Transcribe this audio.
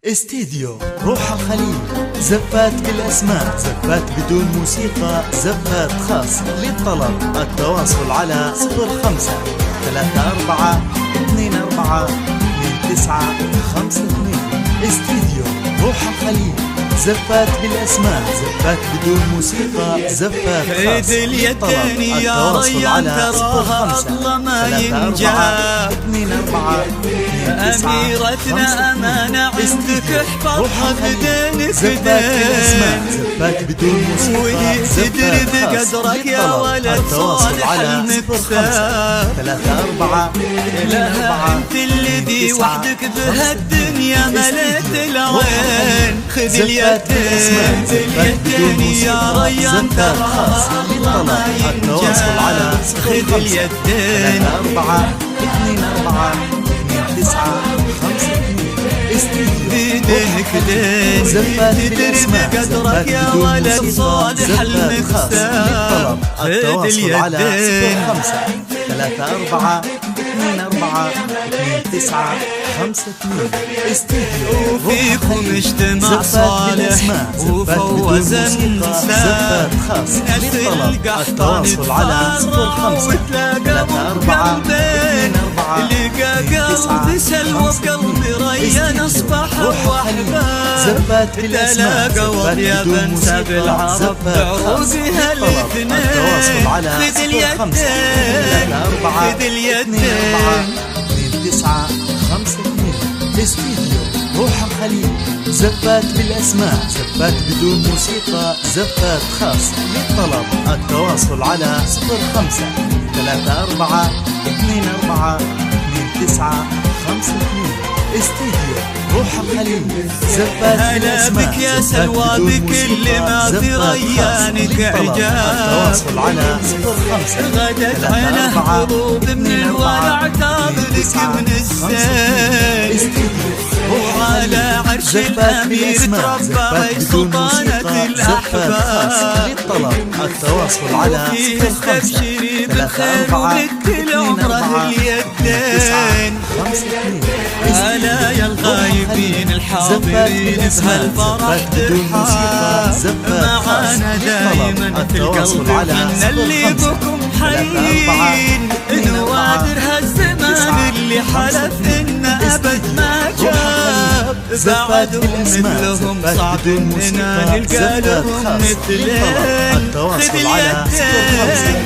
استديو روح الخليل، زفات بالأسماء، زفات بدون موسيقى، زفات خاص. للطلب التواصل على 05 34 24 2952. استديو روح الخليل، زفات بالأسماء، زفات بدون موسيقى، زفات خاص. للطلب التواصل على 05 34 24 أميرتنا أمانة عندك احفظها بدينك زفات زفات بدون موسيقى، تدري بقدرك يا ولد صالح المكساب 34 لها انت الذي وحدك بهالدنيا مليت العين. خذ اليدين يا ريان تراها الله ما ينجاب. خذ اليدين 4 2 4 2 9 5 2. بيدينك دين تدري بقدرك يا ولد صالح المكساب. خذ اليدين 5 3 4 2 4 2 9 5 2. استديو وفيكم اجتماع صالح وفوز انسان نسل قحطان يتفرق وتلاقى بقلبين. لقى قلبي سلوى بقلبي ريان اصبح وحباب. تلاقى يا بنسى بالعرب بعروسها الاثنين. خذ اليدين خذ اليدين 9 5 2. استديو روح الخليل، زفات بالأسماء، زفات بدون موسيقى، زفات خاص. للطلب التواصل على 05 34 24 29 52. استديو روح الخليل، زفات بالأسماء. هلا بك يا سلوى بكل ما في ريانك عجاب. التواصل على 05 غدت عينه قلوب من الورع تابلك من الزين. وعلى عرش الأمير تربى سلطانة الأحباب. للطلب التواصل على 05 تبشري بالخير ومثل عمره اليدين. هلا يا الغايبين الحاضرين بهالفرح ترحاب. معانا دايما في القلب منا اللي بكم حيين. نوادر هالزمان اللي حلف إنه أبد ما جاب. بعدهم مثلهم صعب إننا نلقى لهم مثلين. خذ اليدين